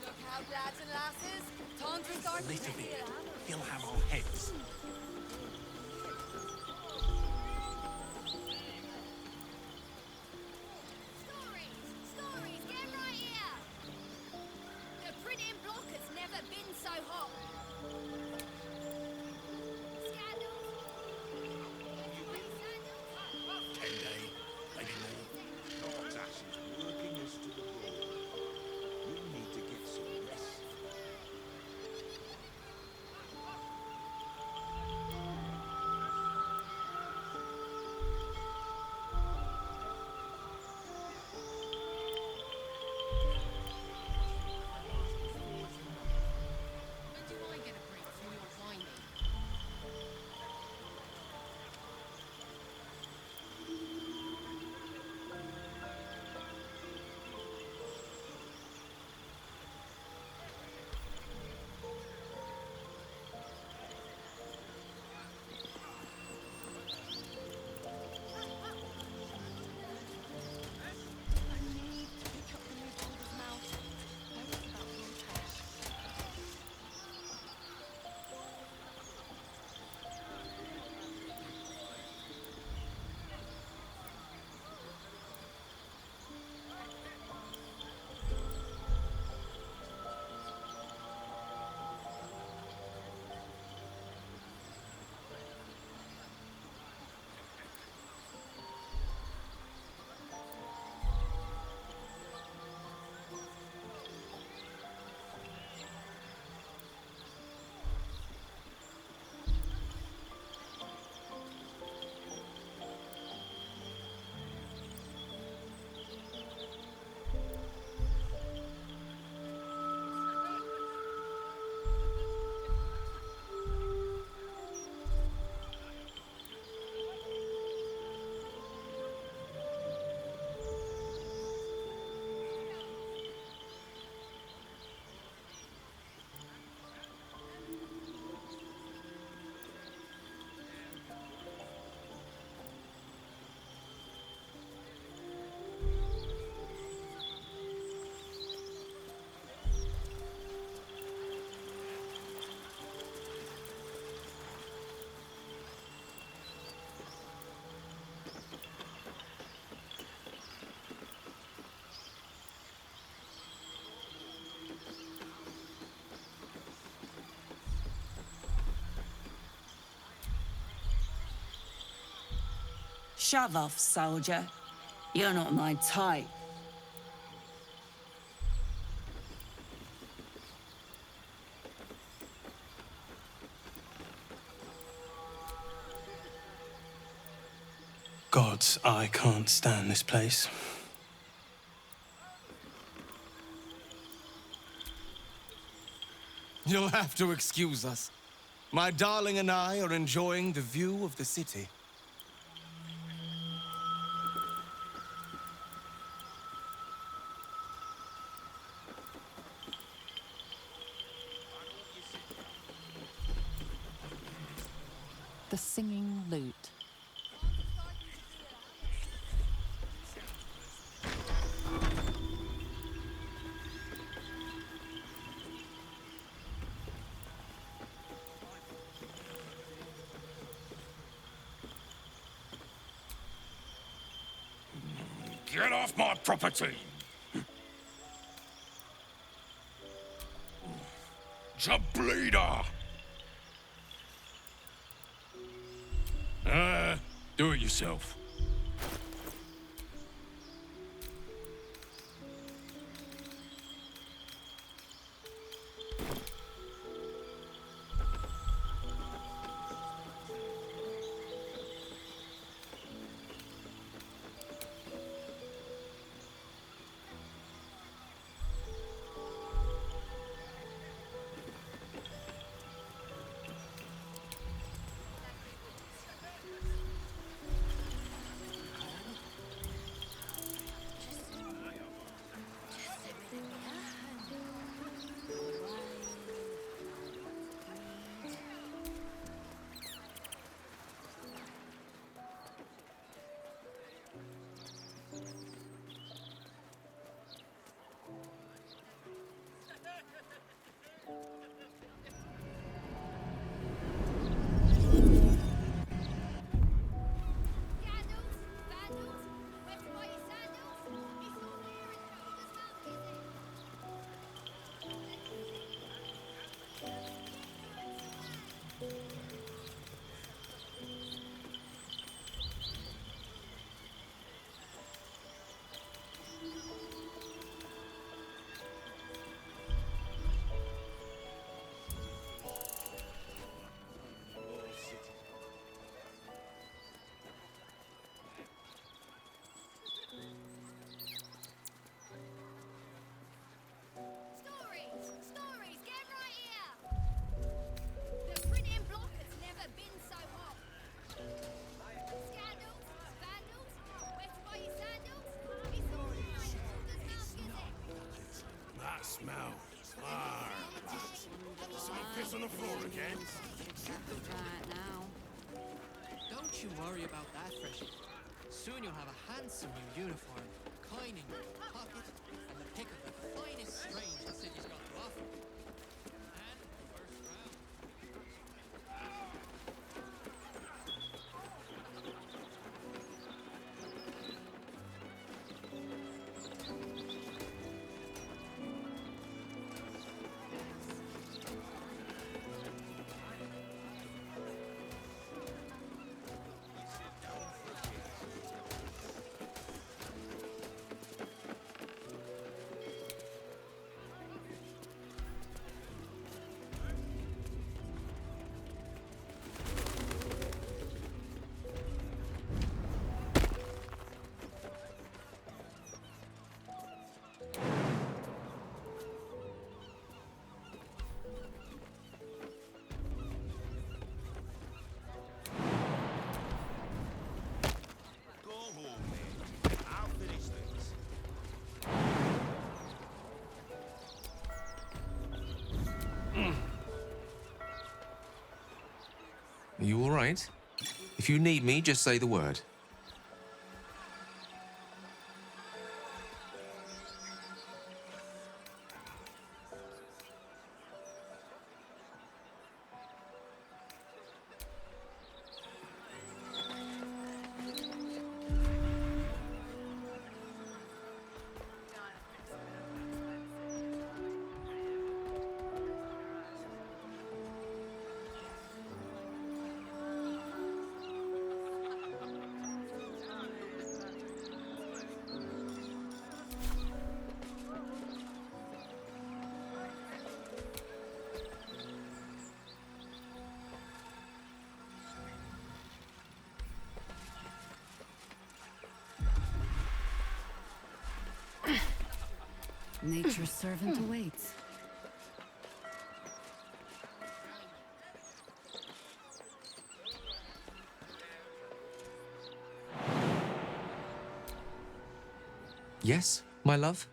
Look out, lads and lasses. Time to start to Little feel bit. hammer. He'll have our heads. Stories, get right here! The printing block has never been so hot. Scandals. 10 day, maybe more. God's ashes working us to the bone. We need to get some rest. When do I get a break from your whining? I need to pick up the new Baldur's mouth. Where is about Baldur? Shove off, soldier. You're not my type. Gods, I can't stand this place. You'll have to excuse us. My darling and I are enjoying the view of the city. The singing lute. Get off my property! The bleeder! Do it yourself. you worry about that, Freshie. Soon you'll have a handsome new uniform, coin in your pocket, and the pick of the finest strange the city's got to offer. And first round. Go home, mate. I'll finish things. Are you all right? If you need me, just say the word. Nature's servant awaits. Yes, my love?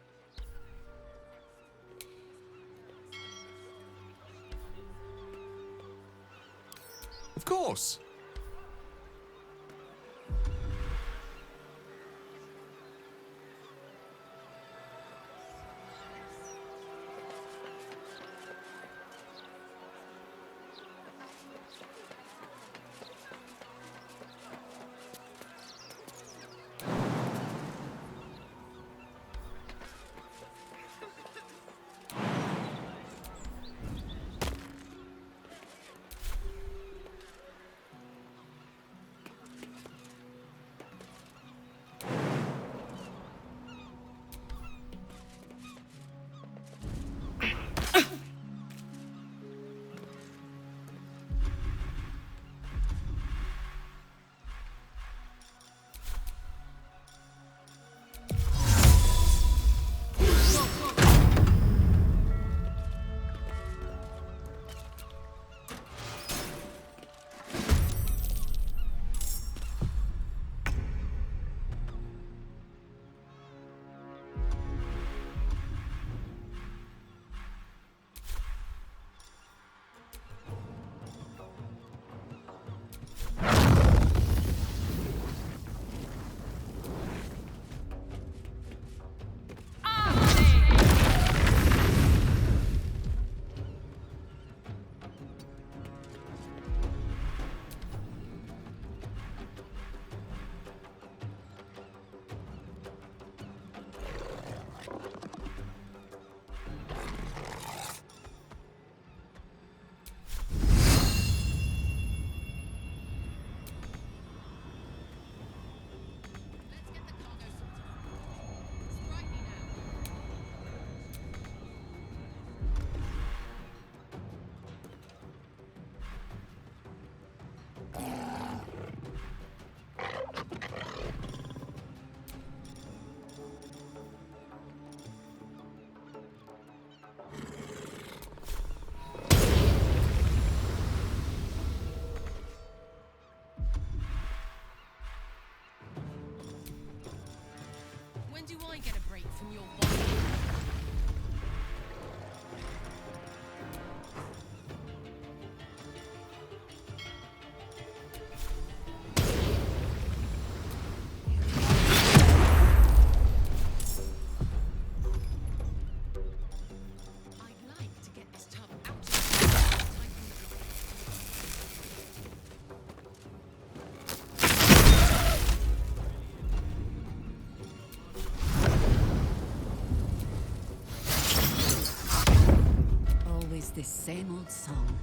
Of course. When do I get a break from your body? same old song.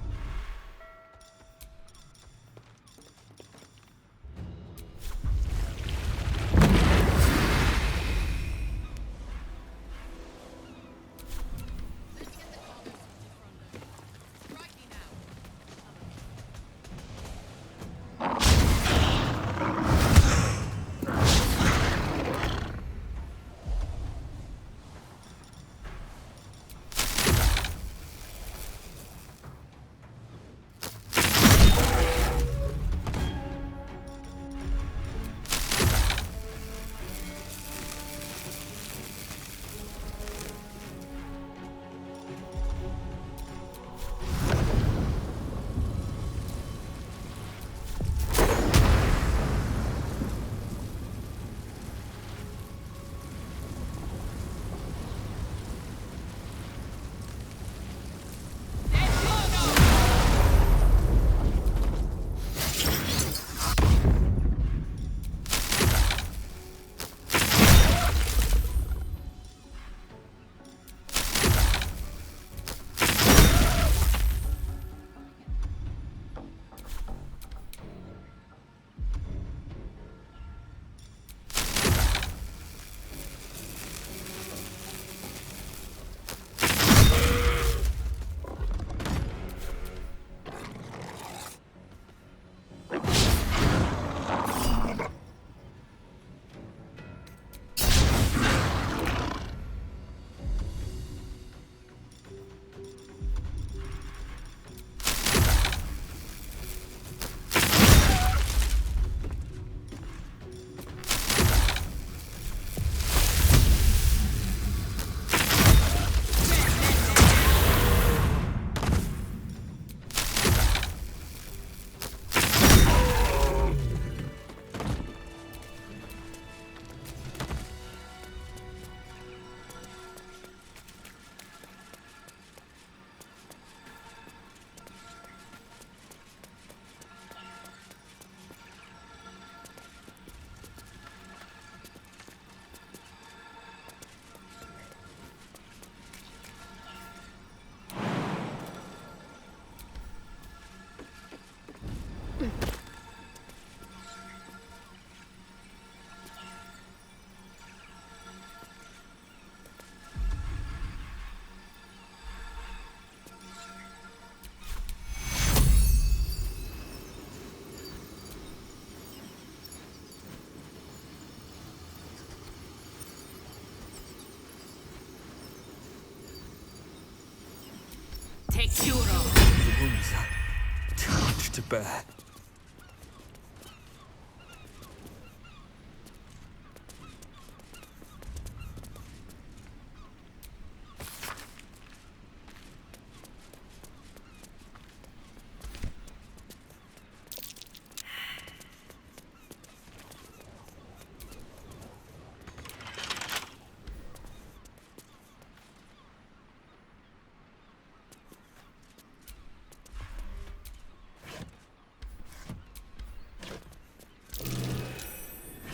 Take Euro. The wounds are too much to bear.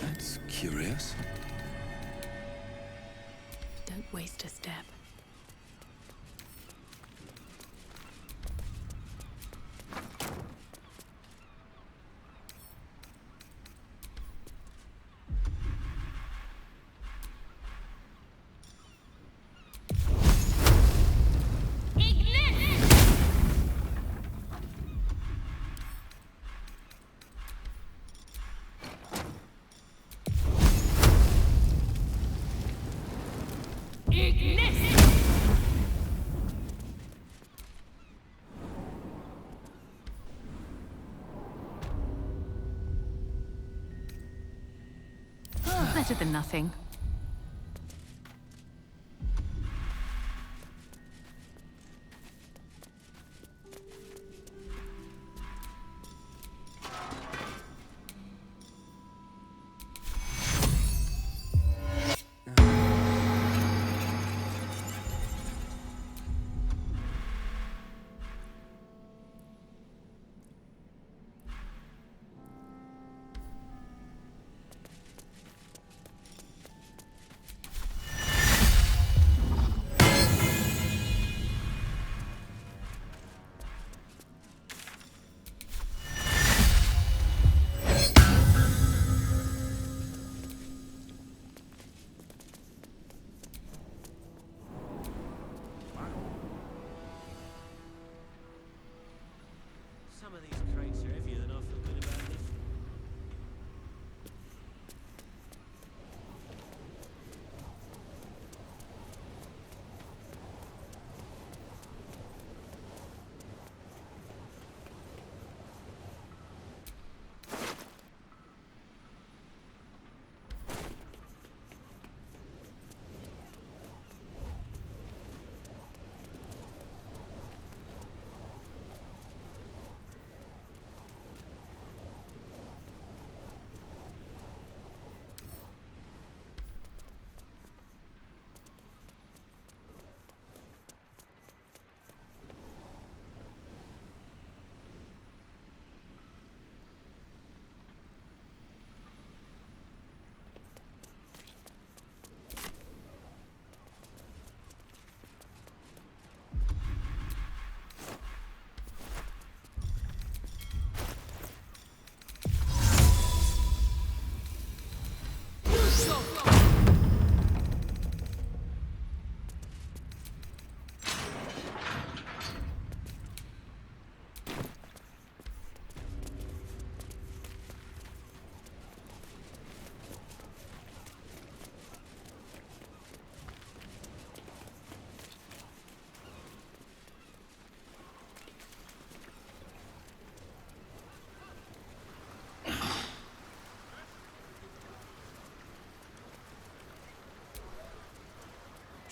That's curious. Don't waste a step. Better than nothing.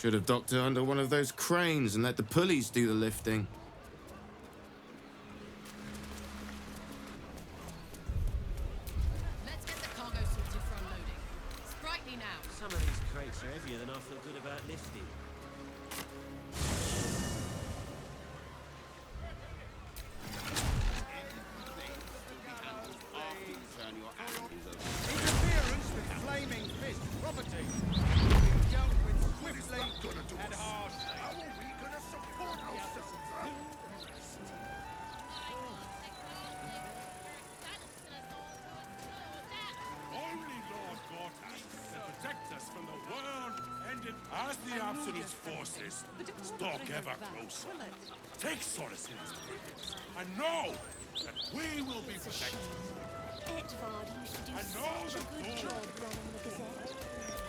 Should have docked her under one of those cranes and let the pulleys do the lifting. Let's get the cargo sorted for unloading. Sprightly now. Some of these crates are heavier than I feel good about lifting. Interference with flaming fist property. Dealt with swiftly and harshly. How are we gonna support ourselves? Only Lord Gortash can protect us from the world ending as the Absolute forces stalk ever closer. Take solace in this presence and know that we will be protected. Edvard used to do I know such a the good goal. job running the Gazette.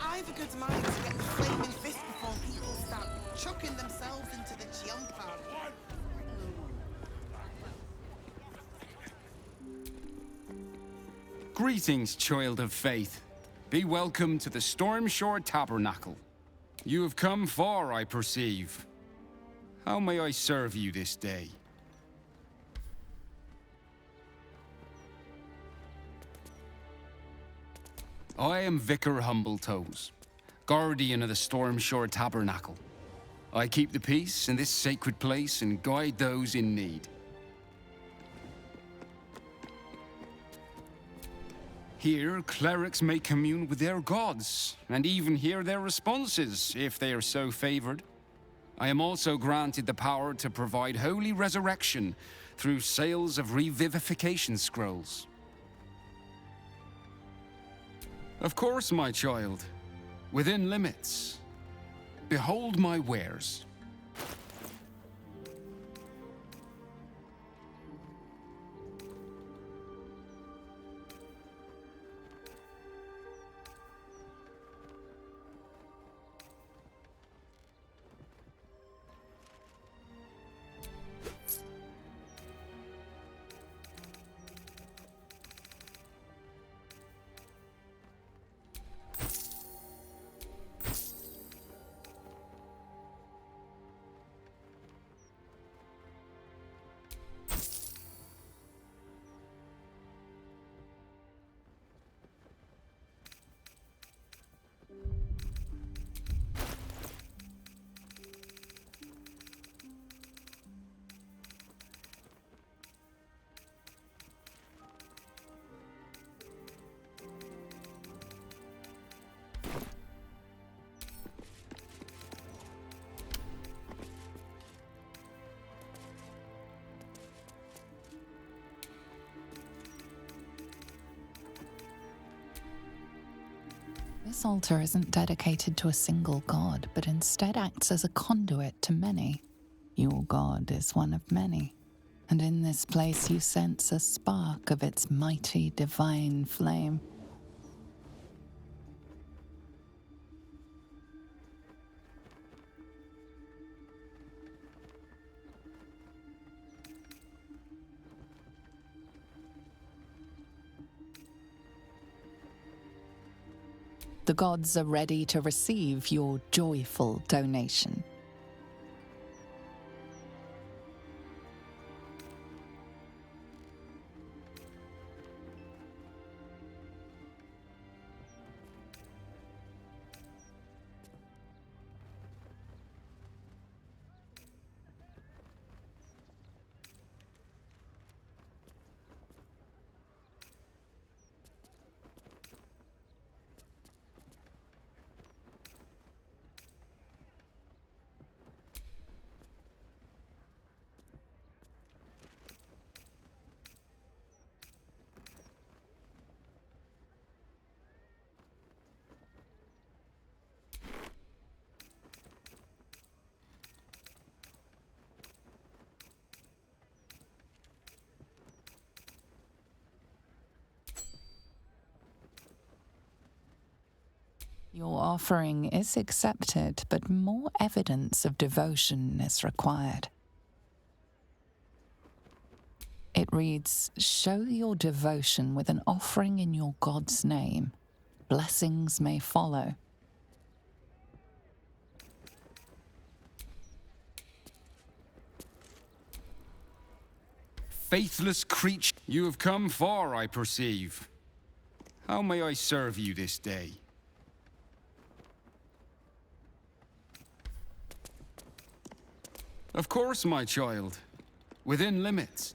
I've a good mind to get the flaming fist before people start chucking themselves into the jumper. Greetings, child of faith. Be welcome to the Stormshore Tabernacle. You have come far, I perceive. How may I serve you this day? I am Vicar Humbletoes, guardian of the Stormshore Tabernacle. I keep the peace in this sacred place and guide those in need. Here, clerics may commune with their gods, and even hear their responses, if they are so favored. I am also granted the power to provide holy resurrection through sales of revivification scrolls. Of course, my child, within limits. Behold my wares. This altar isn't dedicated to a single god, but instead acts as a conduit to many. Your god is one of many, and in this place you sense a spark of its mighty divine flame. The gods are ready to receive your joyful donation. Your offering is accepted, but more evidence of devotion is required. It reads, "Show your devotion with an offering in your God's name. Blessings may follow." faithless creature. You have come far, I perceive. How may I serve you this day? Of course, my child. Within limits.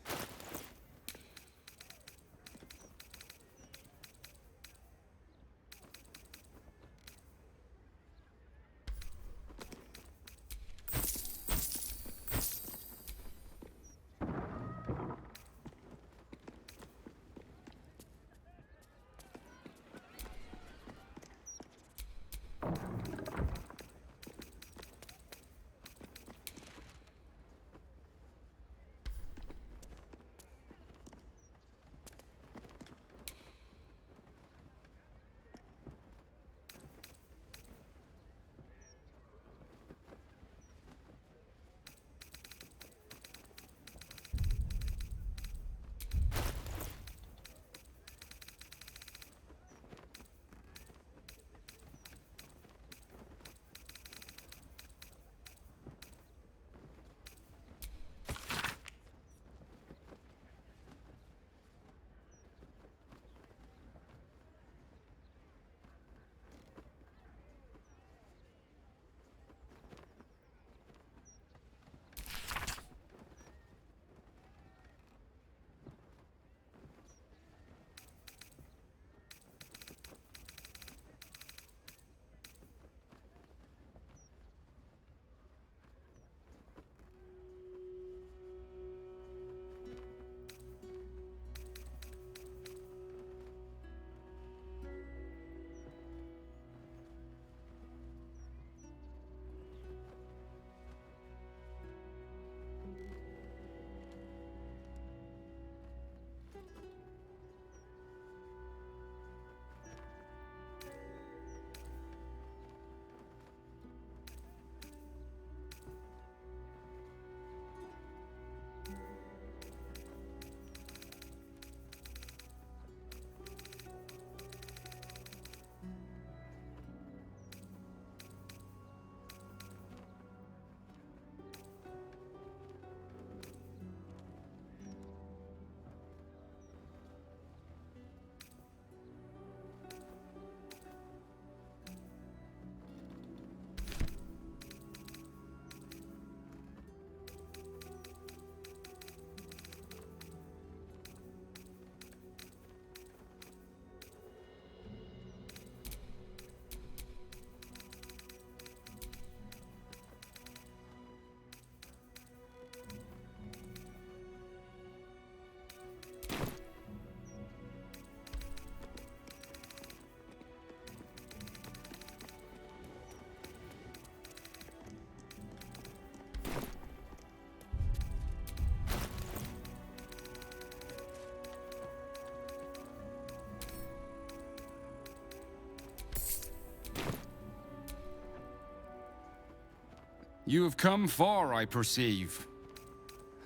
You have come far, I perceive.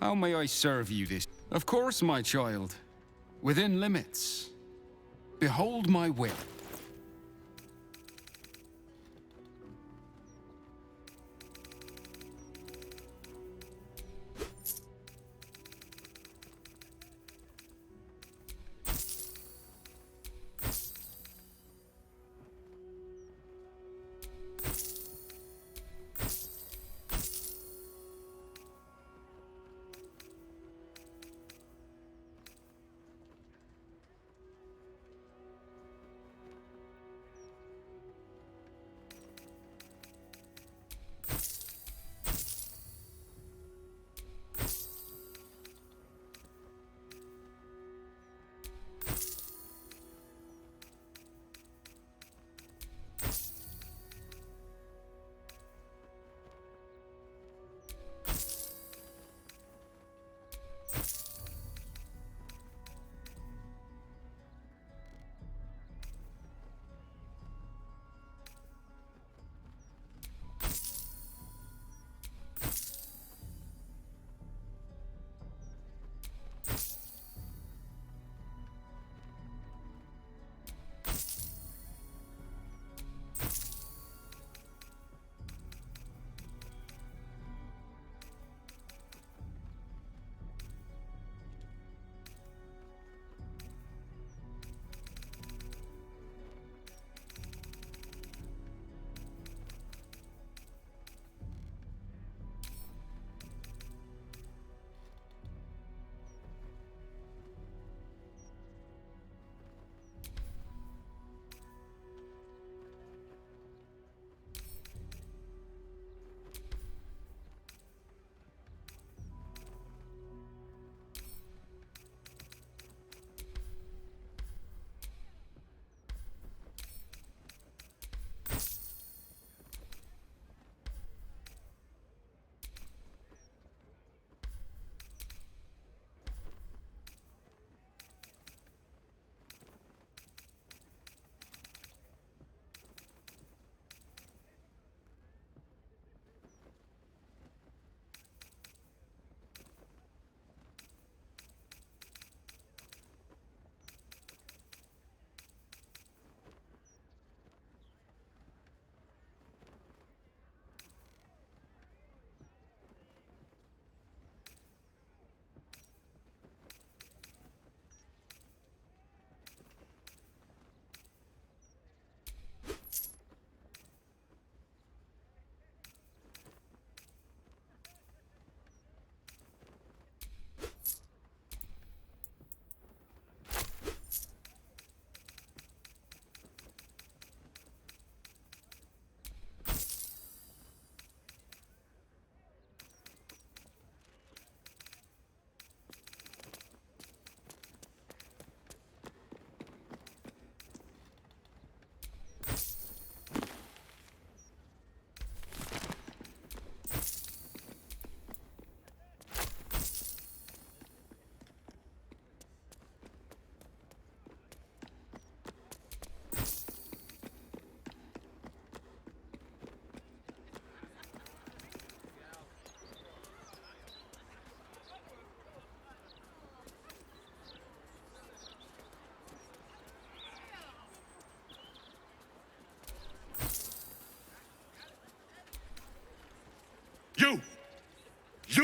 How may I serve you this? Of course, my child. Within limits. Behold my will.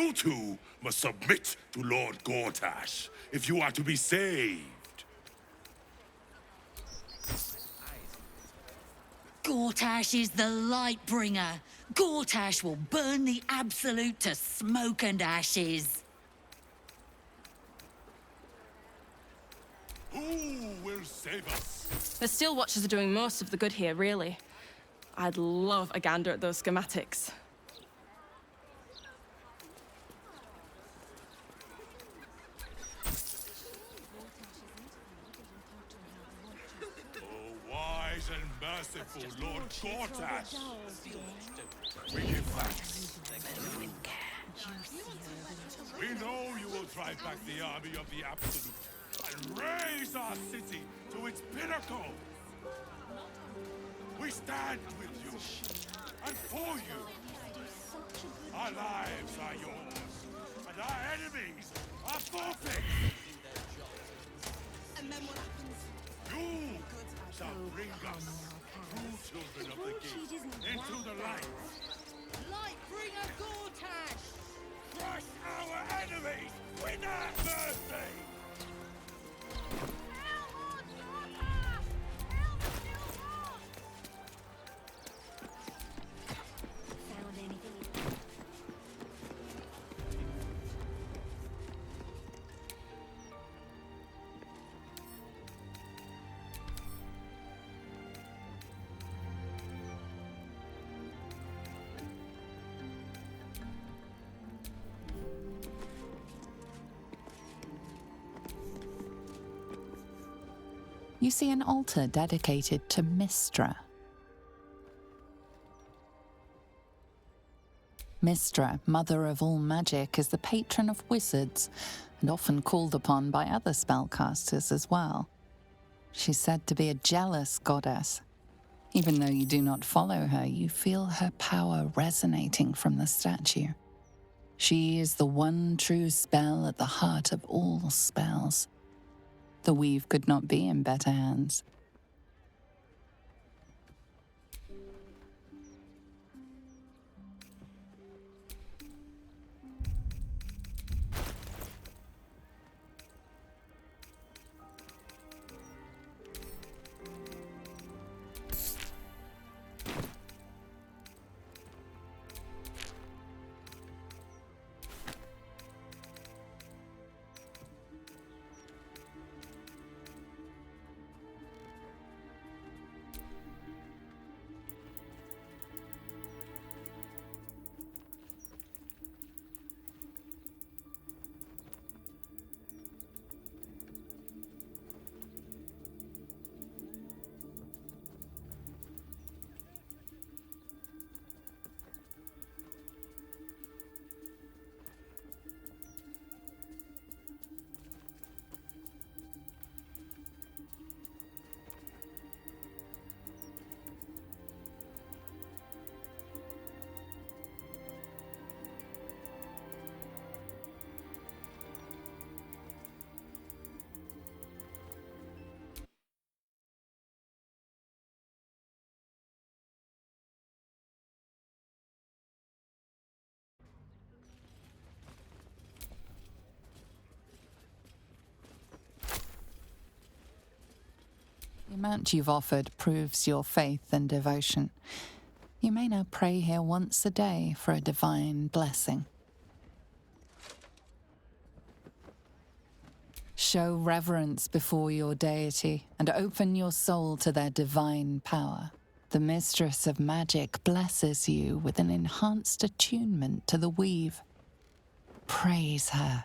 You two must submit to Lord Gortash if you are to be saved. Gortash is the light bringer. Gortash will burn the Absolute to smoke and ashes. Who will save us? The Steel Watchers are doing most of the good here, really. I'd love a gander at those schematics. Wise and merciful Lord Gortash. We give thanks. We know you will drive back the army of the Absolute and raise our city to its pinnacle. We stand with you and for you. Our lives are yours, and our enemies are forfeit. And then what happens? You shall bring us, true children of the gate, into the light. Light bringer Gortash! Crush our enemies without mercy! You see an altar dedicated to Mystra. Mystra, mother of all magic, is the patron of wizards and often called upon by other spellcasters as well. She's said to be a jealous goddess. Even though you do not follow her, you feel her power resonating from the statue. She is the one true spell at the heart of all spells. The weave could not be in better hands. The amount you've offered proves your faith and devotion. You may now pray here once a day for a divine blessing. Show reverence before your deity and open your soul to their divine power. The Mistress of Magic blesses you with an enhanced attunement to the weave. Praise her.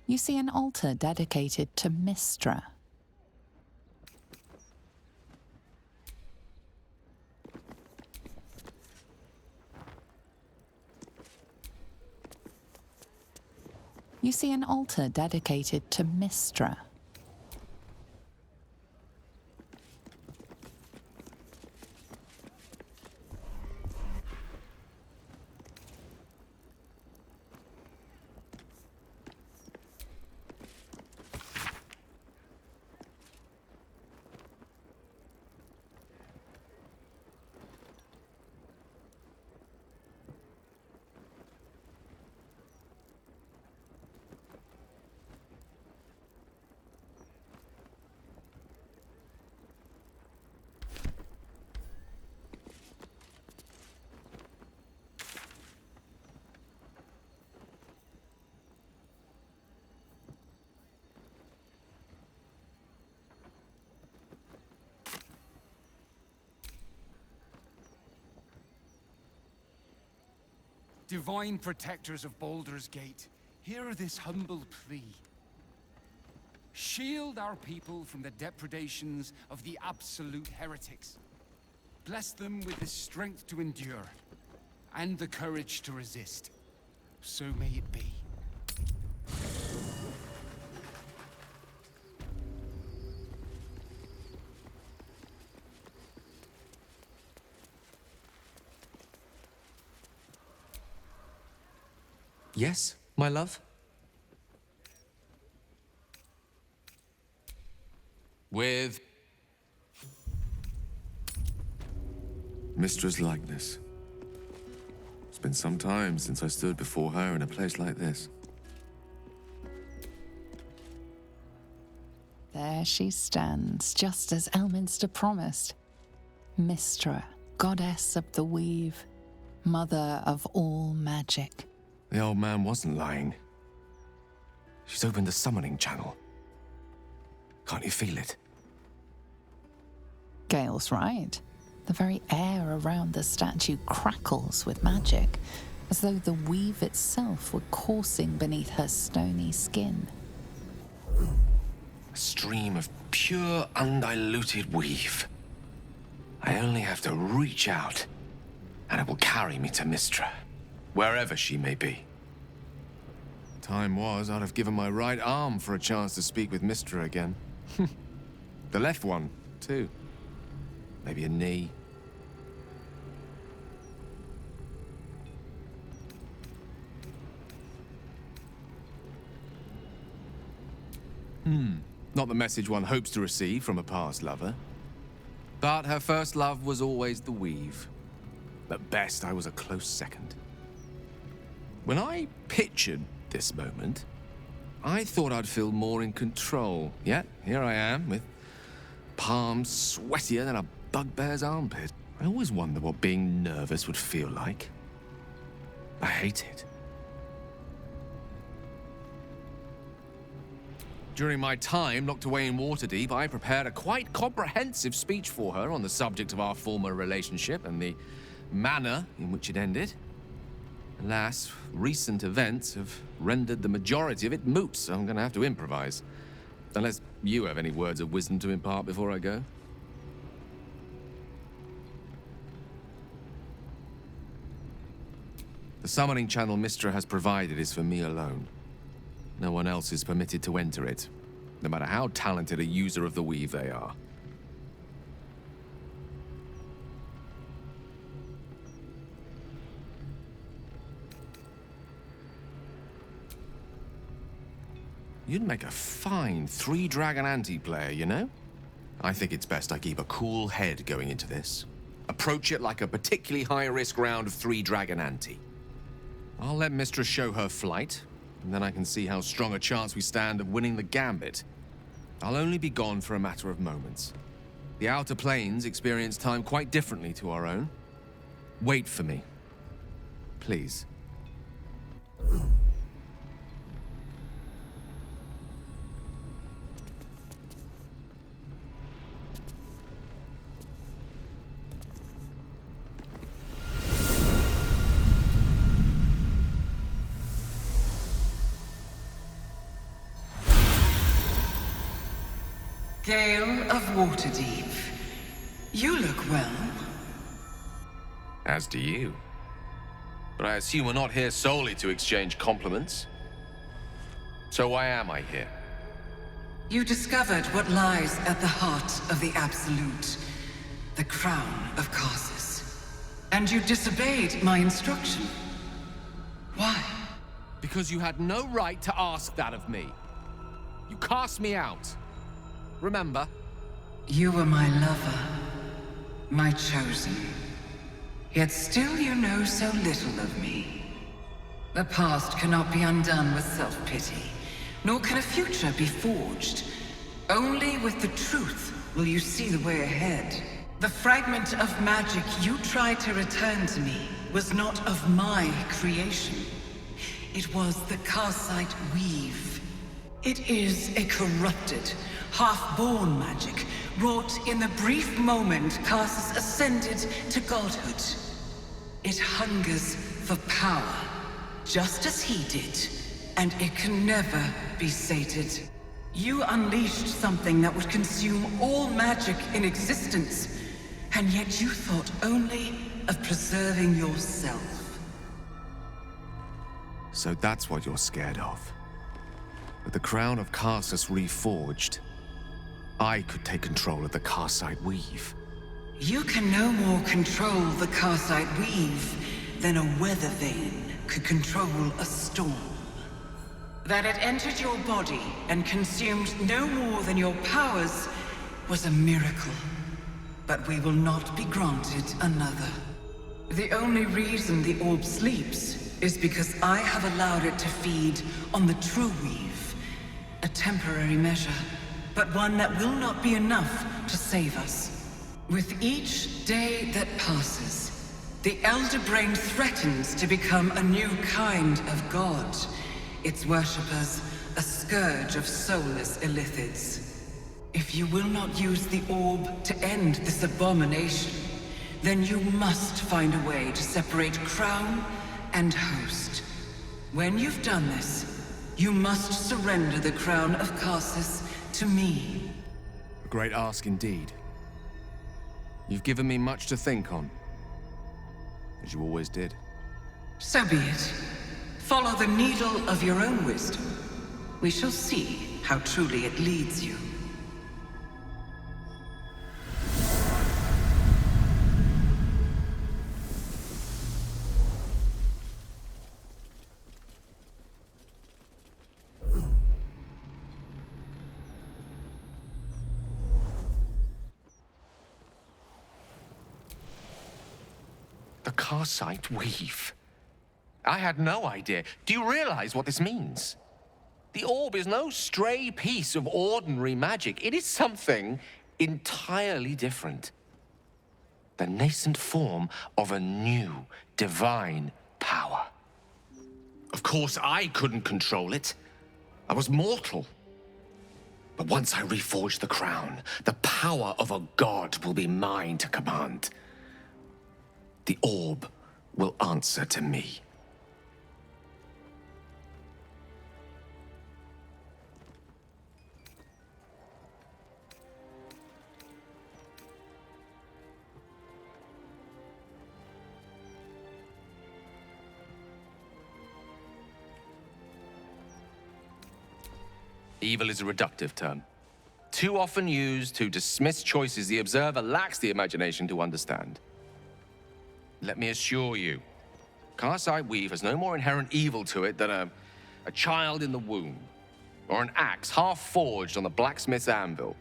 You see an altar dedicated to Mystra. You see an altar dedicated to Mystra. Divine protectors of Baldur's Gate, hear this humble plea. Shield our people from the depredations of the absolute heretics. Bless them with the strength to endure, and the courage to resist. So may it be. Yes, my love? With Mistra's likeness. It's been some time since I stood before her in a place like this. There she stands, just as Elminster promised. Mistra, goddess of the weave, mother of all magic. The old man wasn't lying. She's opened the summoning channel. Can't you feel it? Gale's right. The very air around the statue crackles with magic, as though the weave itself were coursing beneath her stony skin. A stream of pure, undiluted weave. I only have to reach out, and it will carry me to Mistra, wherever she may be. Time was, I'd have given my right arm for a chance to speak with Mistra again. The left one, too. Maybe a knee. Not the message one hopes to receive from a past lover. But her first love was always the weave. At best, I was a close second. When I pictured this moment, I thought I'd feel more in control. Yet, here I am, with palms sweatier than a bugbear's armpit. I always wonder what being nervous would feel like. I hate it. During my time locked away in Waterdeep, I prepared a quite comprehensive speech for her on the subject of our former relationship and the manner in which it ended. Alas, recent events have rendered the majority of it moot, so I'm going to have to improvise. Unless you have any words of wisdom to impart before I go. The summoning channel Mistra has provided is for me alone. No one else is permitted to enter it, no matter how talented a user of the weave they are. You'd make a fine three-dragon anti-player, you know? I think it's best I keep a cool head going into this. Approach it like a particularly high-risk round of three-dragon ante. I'll let Mistra show her flight, and then I can see how strong a chance we stand of winning the gambit. I'll only be gone for a matter of moments. The Outer Planes experience time quite differently to our own. Wait for me. Please. Gale of Waterdeep. You look well. As do you. But I assume we're not here solely to exchange compliments. So why am I here? You discovered what lies at the heart of the Absolute, the crown of Karsus. And you disobeyed my instruction. Why? Because you had no right to ask that of me. You cast me out. Remember? You were my lover, my chosen. Yet still you know so little of me. The past cannot be undone with self-pity, nor can a future be forged. Only with the truth will you see the way ahead. The fragment of magic you tried to return to me was not of my creation. It was the Karsite weave. It is a corrupted, half-born magic, wrought in the brief moment Karsus ascended to godhood. It hungers for power, just as he did, and it can never be sated. You unleashed something that would consume all magic in existence, and yet you thought only of preserving yourself. So that's what you're scared of. With the crown of Karsus reforged, I could take control of the Karsite Weave. You can no more control the Karsite Weave than a weather vane could control a storm. That it entered your body and consumed no more than your powers was a miracle. But we will not be granted another. The only reason the orb sleeps is because I have allowed it to feed on the true weave. A temporary measure, but one that will not be enough to save us. With each day that passes, the Elder Brain threatens to become a new kind of god. Its worshippers, a scourge of soulless illithids. If you will not use the orb to end this abomination, then you must find a way to separate crown and host. When you've done this, you must surrender the crown of Karsus to me. A great ask indeed. You've given me much to think on, as you always did. So be it. Follow the needle of your own wisdom. We shall see how truly it leads you. The Karsite Weave. I had no idea. Do you realize what this means? The orb is no stray piece of ordinary magic. It is something entirely different. The nascent form of a new, divine power. Of course, I couldn't control it. I was mortal. But once I reforge the crown, the power of a god will be mine to command. The orb will answer to me. Evil is a reductive term, too often used to dismiss choices the observer lacks the imagination to understand. Let me assure you, Karsite Weave has no more inherent evil to it than a child in the womb, or an axe half-forged on the blacksmith's anvil.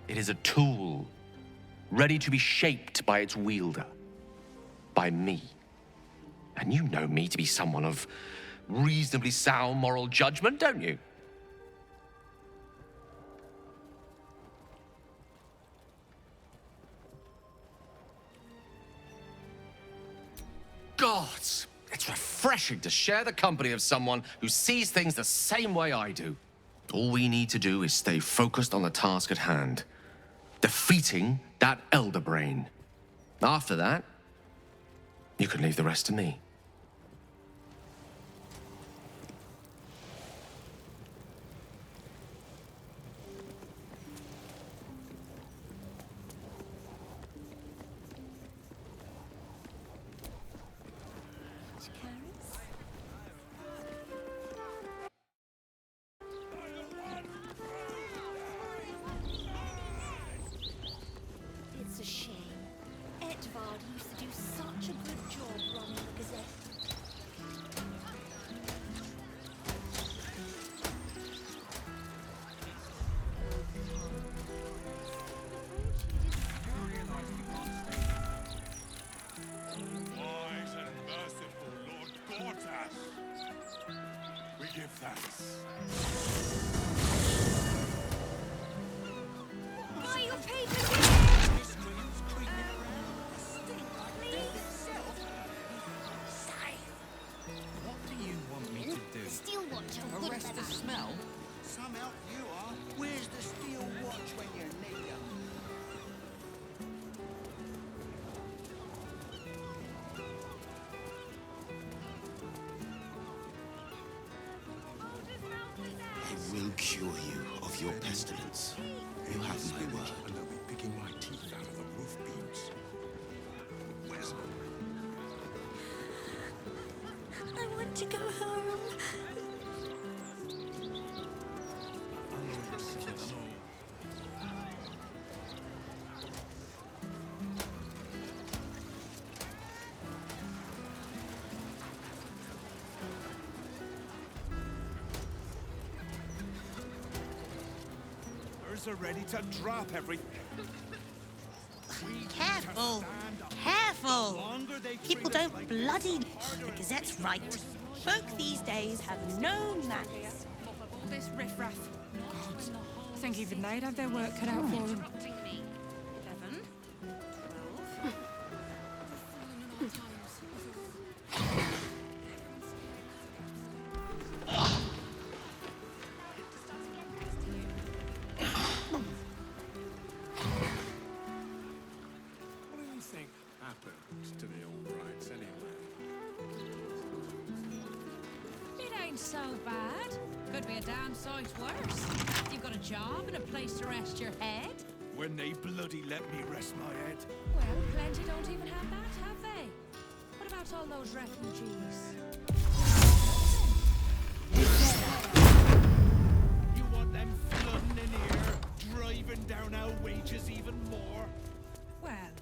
It is a tool, ready to be shaped by its wielder, by me. And you know me to be someone of reasonably sound moral judgment, don't you? Gods, it's refreshing to share the company of someone who sees things the same way I do. All we need to do is stay focused on the task at hand, defeating that Elder Brain. After that, you can leave the rest to me. It's a shame. Edvard used to do such a good job running the Gazette. Wise and merciful Lord Gortash, we give thanks. Are you paper? What do you want me to do? Steel watch. Arrest the smell? Some help you are. Where's the steel watch when you need them? will cure you of your pestilence. You have my word. And they'll be picking my teeth out of the roof beams. Where's... I want to go home. Are ready to drop everything. Careful! Careful! People don't bloody... The Gazette's right. Folk these days have no manners. This riffraff. God, I think even they'd have their work cut out for them. 11, 12... To the old rights anyway. It ain't so bad. Could be a damn sight worse. You've got a job and a place to rest your head. When they bloody let me rest my head. Well, plenty don't even have that, have they? What about all those refugees? You want them flooding in here, driving down our wages even more? Well,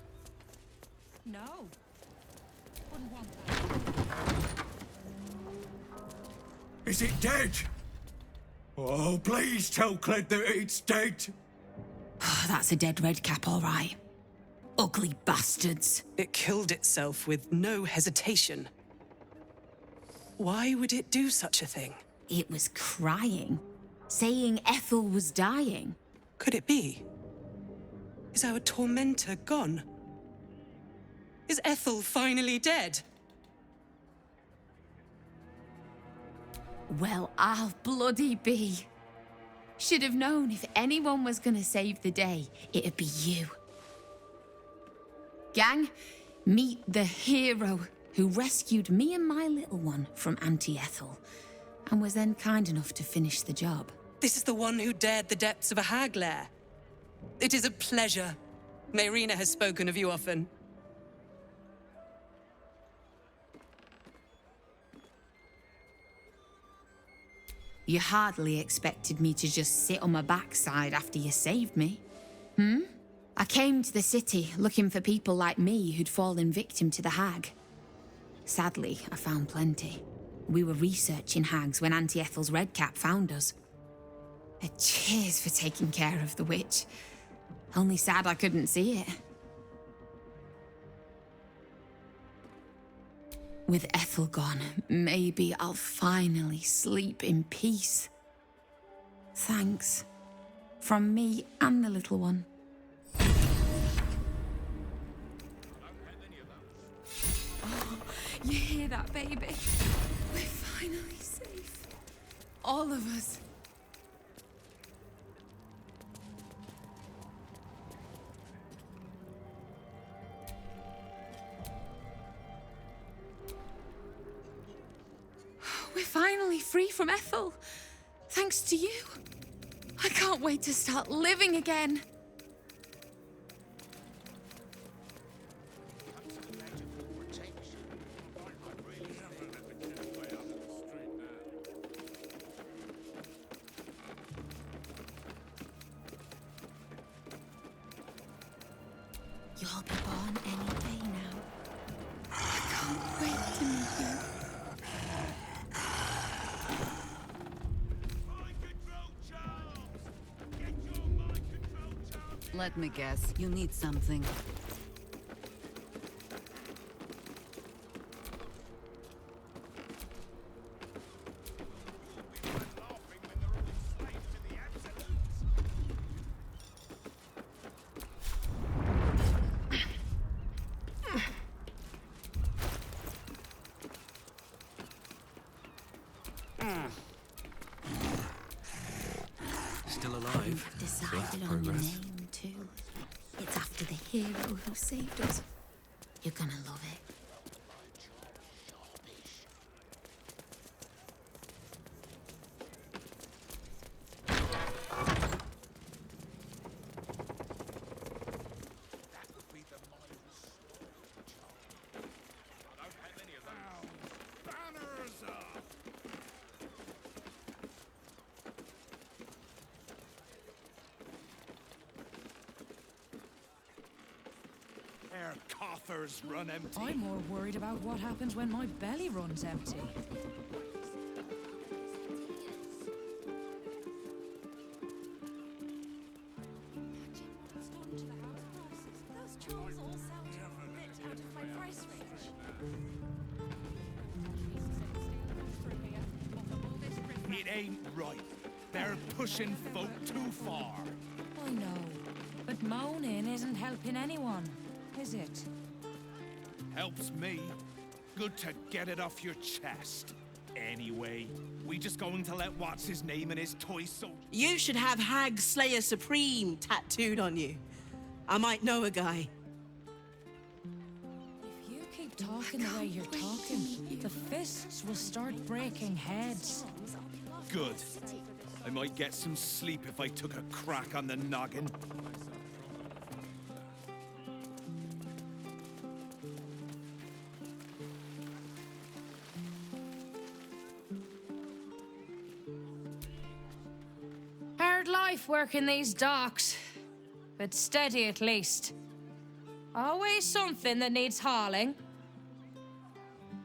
no. Wouldn't want that. Is it dead? Oh, please tell Cled that it's dead. That's a dead red cap, all right. Ugly bastards. It killed itself with no hesitation. Why would it do such a thing? It was crying, saying Ethel was dying. Could it be? Is our tormentor gone? Is Ethel finally dead? Well, I'll bloody be. Should have known if anyone was gonna save the day, it'd be you. Gang, meet the hero who rescued me and my little one from Auntie Ethel, and was then kind enough to finish the job. This is the one who dared the depths of a hag lair. It is a pleasure. Mayrina has spoken of you often. You hardly expected me to just sit on my backside after you saved me. Hmm? I came to the city looking for people like me who'd fallen victim to the hag. Sadly, I found plenty. We were researching hags when Auntie Ethel's redcap found us. Cheers for taking care of the witch. Only sad I couldn't see it. With Ethel gone, maybe I'll finally sleep in peace. Thanks. From me and the little one. Oh, you hear that, baby? We're finally safe. All of us. We're finally free from Ethel. Thanks to you. I can't wait to start living again. You'll be born any day now. I can't wait to meet you. Let me guess, you need something. Still alive. We've decided on your name, too. It's after the hero who saved us. You're gonna love it. coffers run empty. I'm more worried about what happens when my belly runs empty. It ain't right. They're pushing folk too far. I know, but moaning isn't helping anyone, is it? Helps me. Good to get it off your chest. Anyway, we just going to let what's his name and his toy soldier. You should have Hag Slayer Supreme tattooed on you. I might know a guy. If you keep talking the way you're talking, the fists will start breaking heads. Good. I might get some sleep if I took a crack on the noggin. Hard life working these docks, but steady at least. Always something that needs hauling.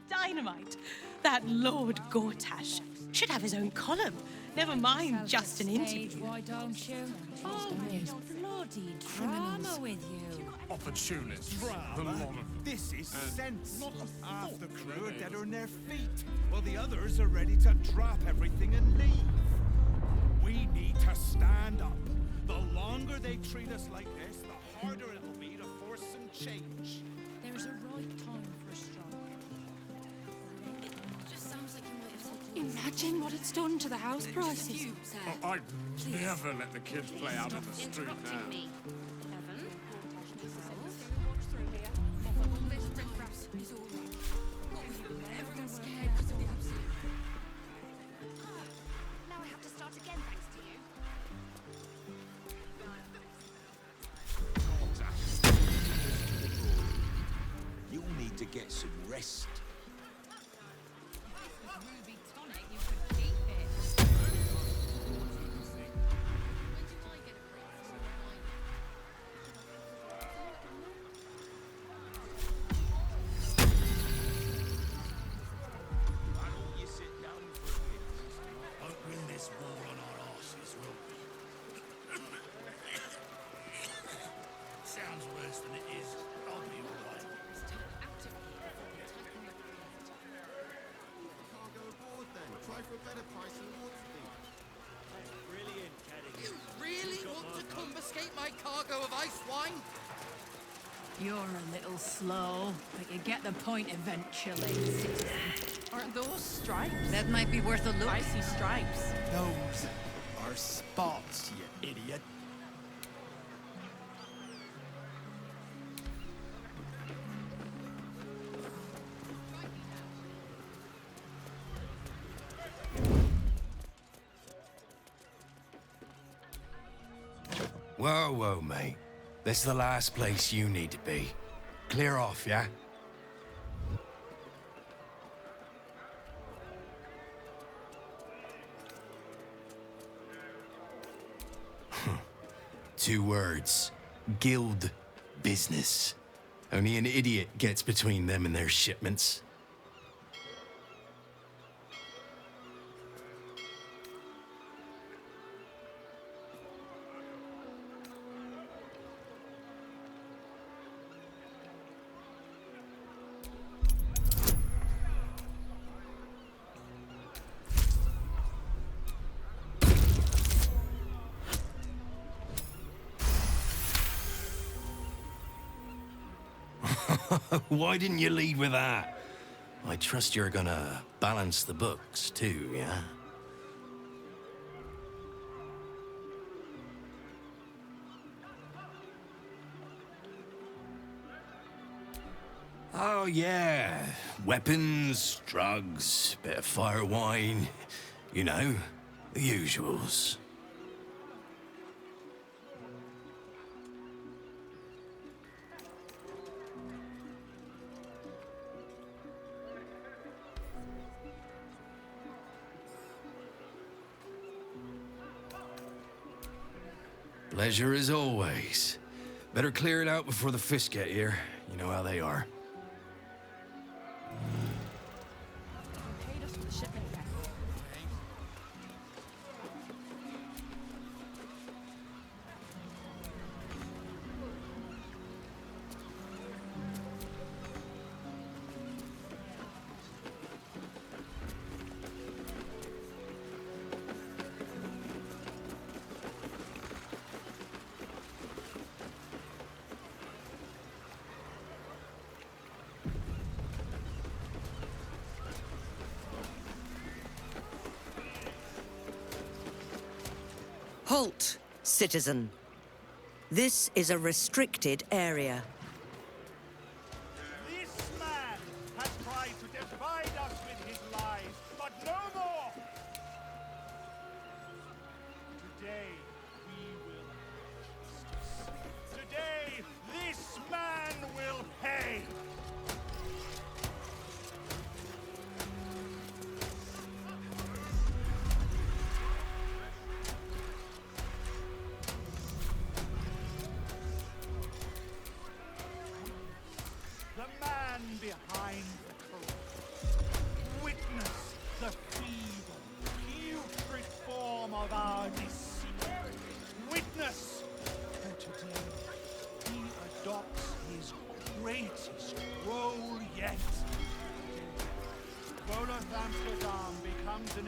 Dynamite. That Lord Gortash should have his own column. Never mind just an interview. Why don't you? Always bloody drama with you. Opportunists. Drama? This is sense. Half the crew are dead on their feet, while the others are ready to drop everything and leave. We need to stand up. The longer they treat us like this, the harder it'll be to force some change. There's a right time for a strike. Imagine what it's done to the house prices. I'd never let the kids play out in the street now. Now I have to start again thanks to you. You'll need to get some rest. Sounds worse than it is. I'll be alright. Cargo aboard then. Try for a better price than Waterdeep. Brilliant, Caddy. You really want to confiscate my cargo of ice wine? You're a little slow, but you get the point eventually, citizen. Aren't those stripes? That might be worth a look. I see stripes. Those are spots, you idiot. Whoa, whoa, mate. This is the last place you need to be. Clear off, yeah? Two words. Guild business. Only an idiot gets between them and their shipments. Why didn't you lead with that? I trust you're gonna balance the books too, yeah? Oh, yeah. Weapons, drugs, bit of fire wine. You know, the usuals. Pleasure as always. Better clear it out before the fish get here. You know how they are. Paid us for the shipment fee. Halt, citizen. This is a restricted area. This man has tried to divide us with his lies, but no more! Today, we will have justice. Today, this man will pay! The man behind the corrupt. Witness the feeble, putrid form of our deceit. Witness that today he adopts his greatest role yet. Volotham's Amsterdam becomes an